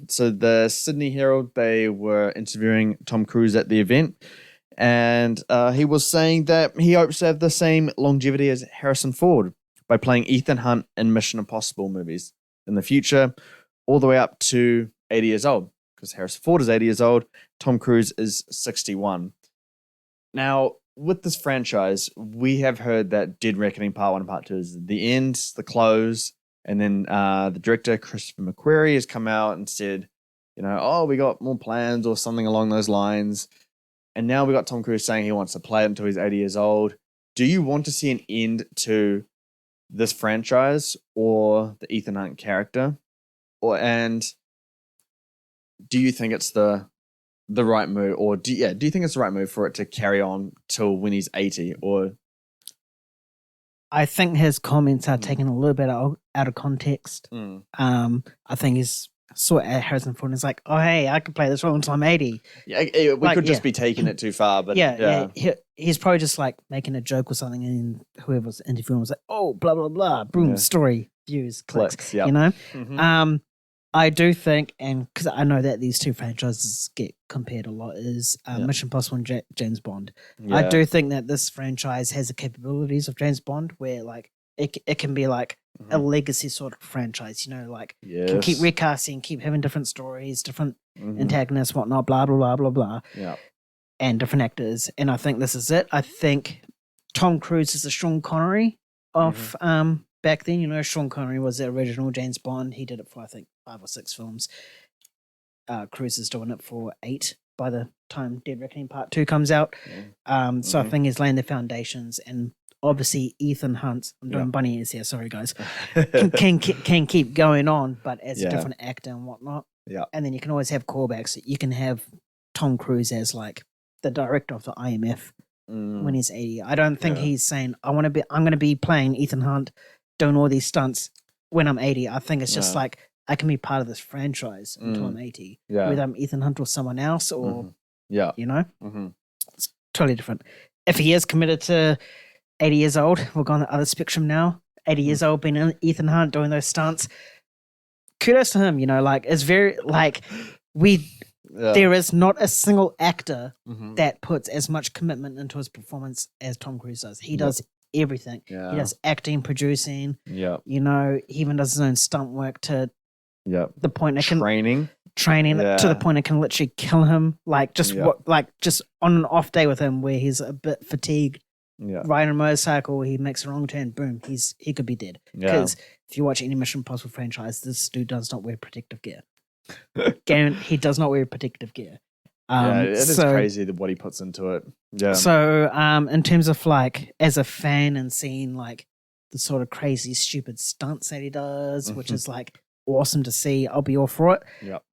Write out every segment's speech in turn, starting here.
So the Sydney Herald, they were interviewing Tom Cruise at the event, and he was saying that he hopes to have the same longevity as Harrison Ford by playing Ethan Hunt in Mission Impossible movies in the future, all the way up to 80 years old, because Harrison Ford is 80 years old, Tom Cruise is 61. Now, with this franchise, we have heard that Dead Reckoning Part 1 and Part 2 is the end, the close, and then the director, Christopher McQuarrie, has come out and said, we got more plans or something along those lines. And now we got Tom Cruise saying he wants to play it until he's 80 years old. Do you want to see an end to this franchise or the Ethan Hunt character? And do you think it's the right move, or do you think it's the right move for it to carry on till when he's 80? Or I think his comments are taken a little bit out of context. I think he's sort of Harrison Ford is like, oh hey, I can play this role until I'm 80. Yeah, we could just be taking it too far, but he's probably just like making a joke or something, and whoever's interviewing was like, oh blah blah blah, boom, story, views, clicks, I do think, and because I know that these two franchises get compared a lot, is Mission Impossible and James Bond. I do think that this franchise has the capabilities of James Bond, where like it can be like a legacy sort of franchise, can keep recasting, keep having different stories, different antagonists, whatnot, blah blah blah blah blah, and different actors. And I think this is it. I think Tom Cruise is the Sean Connery of back then. Sean Connery was the original James Bond. He did it for I think 5 or 6 films. Cruise is doing it for 8 by the time Dead Reckoning Part 2 comes out. So I think he's laying the foundations, and obviously Ethan Hunt, I'm doing bunny ears here, sorry guys, can keep going on, but as a different actor and whatnot. And then you can always have callbacks. You can have Tom Cruise as like the director of the IMF when he's 80. I don't think he's saying I'm going to be playing Ethan Hunt, doing all these stunts when I'm 80. I think it's just like I can be part of this franchise until I'm 80. Whether I'm Ethan Hunt or someone else, or it's totally different. If he is committed to 80 years old, we're going the other spectrum now. 80 years old, being Ethan Hunt doing those stunts. Kudos to him. It's very like there is not a single actor that puts as much commitment into his performance as Tom Cruise does. He does everything. He does acting, producing. He even does his own stunt work to the point it can training to the point it can literally kill him. Just on an off day with him where he's a bit fatigued, riding a motorcycle, he makes a wrong turn, boom, he could be dead. Because if you watch any Mission Impossible franchise, this dude does not wear protective gear. He does not wear protective gear. It is crazy what he puts into it. So in terms of like as a fan and seeing like the sort of crazy stupid stunts that he does, which is like awesome to see, I'll be all for it.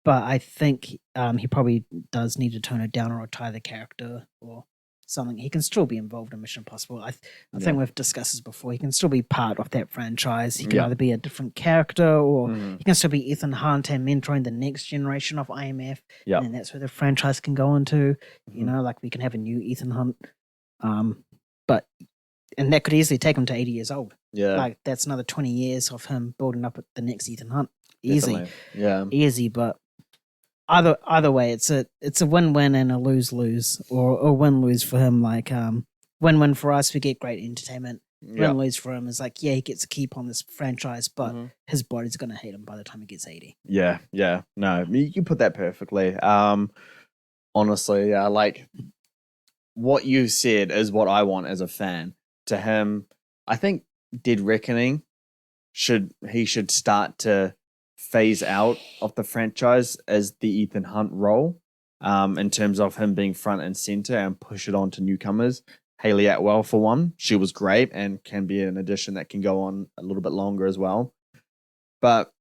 But I think he probably does need to tone it down or retire the character or something. He can still be involved in Mission Impossible. I think we've discussed this before. He can still be part of that franchise. He can either be a different character or he can still be Ethan Hunt and mentoring the next generation of IMF. And then that's where the franchise can go into. Like we can have a new Ethan Hunt. And that could easily take him to 80 years old. Like that's another 20 years of him building up the next Ethan Hunt. Easy. Easy, but either way, it's a win-win and a lose-lose, or a win-lose for him. Like win-win for us, we get great entertainment. Win-lose for him is like, he gets to keep on this franchise, but his body's gonna hate him by the time he gets 80. No, you put that perfectly. Honestly, like what you said is what I want as a fan. To him, I think Dead Reckoning should start to phase out of the franchise as the Ethan Hunt role, in terms of him being front and center, and push it on to newcomers. Hayley Atwell, for one, she was great and can be an addition that can go on a little bit longer as well. But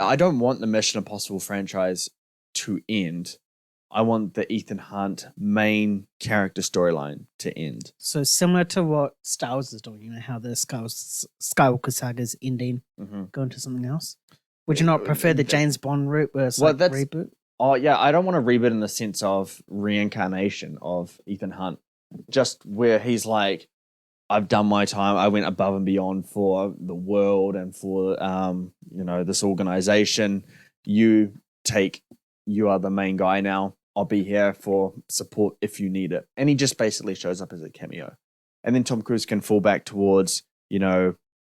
I don't want the Mission Impossible franchise to end. I want the Ethan Hunt main character storyline to end. So similar to what Star Wars is doing, how the Skywalker saga is ending, going to something else. Would you not prefer the James Bond route where it's reboot? Oh yeah, I don't want to reboot in the sense of reincarnation of Ethan Hunt. Just where he's like, I've done my time. I went above and beyond for the world and for this organization. you are the main guy now. I'll be here for support if you need it. And he just basically shows up as a cameo. And then Tom Cruise can fall back towards,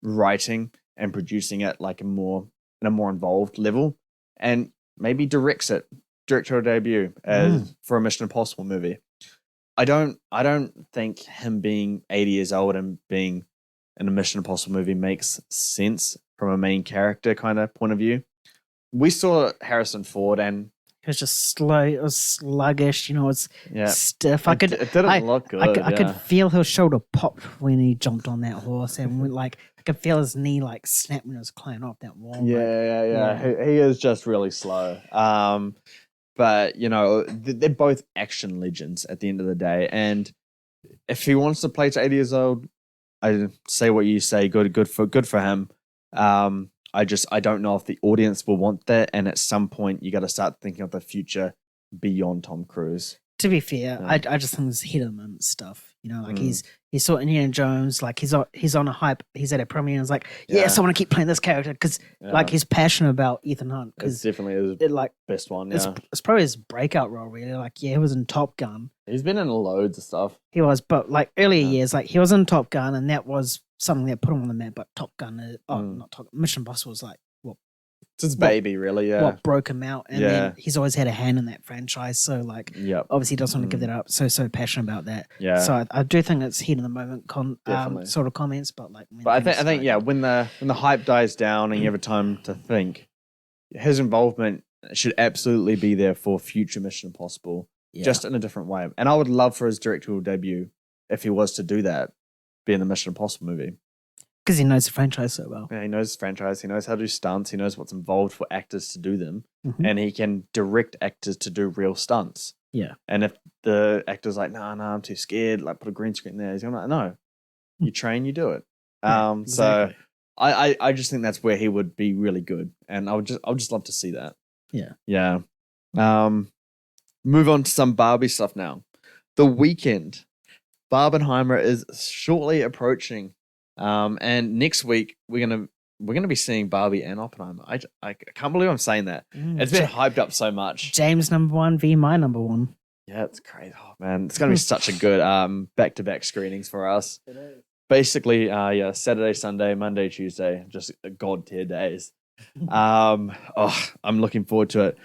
writing and producing it like in a more involved level, and maybe directorial debut as for a Mission Impossible movie. I don't think him being 80 years old and being in a Mission Impossible movie makes sense from a main character kind of point of view. We saw Harrison Ford, and it was just slow. It was sluggish. It's stiff. It didn't look good. I could feel his shoulder pop when he jumped on that horse, and I could feel his knee snap when he was climbing up that wall. Yeah. He is just really slow. But they're both action legends at the end of the day, and if he wants to play to 80 years old, I say what you say. Good for him. I don't know if the audience will want that, and at some point you got to start thinking of the future beyond Tom Cruise. To be fair, I just think it's heat of the moment stuff. He saw Indiana Jones, he's on a hype. He's at a premiere and is like, yes, I want to keep playing this character because he's passionate about Ethan Hunt. It's definitely his best one. Yeah, it's probably his breakout role. Really, he was in Top Gun. He's been in loads of stuff. He was, but earlier years, he was in Top Gun, and that was something that put him on the map. But Top Gun, not Top Mission Impossible was it's his baby, really. Yeah, what broke him out, and then he's always had a hand in that franchise. So obviously he doesn't want to give that up. So passionate about that. Yeah. So I do think it's heat of the moment sort of comments, but I think when the hype dies down and you have a time to think, his involvement should absolutely be there for future Mission Impossible, just in a different way. And I would love for his directorial debut, if he was to do that, be in the Mission Impossible movie. Because he knows the franchise so well. Yeah, he knows the franchise. He knows how to do stunts. He knows what's involved for actors to do them. Mm-hmm. And he can direct actors to do real stunts. Yeah. And if the actor's like, no, I'm too scared, put a green screen there, he's going to no. You train, you do it. Exactly. So I just think that's where he would be really good. And I would just love to see that. Yeah. Yeah. Move on to some Barbie stuff now. The Weekend. Barbenheimer is shortly approaching. And next week we're gonna be seeing Barbie and Oppenheimer. I can't believe I'm saying that. It's been hyped up so much. James number 1 v my number 1. Yeah, it's crazy. Oh man, it's gonna be such a good back-to-back screenings for us. It is. Basically, Saturday, Sunday, Monday, Tuesday, just god tier days. I'm looking forward to it.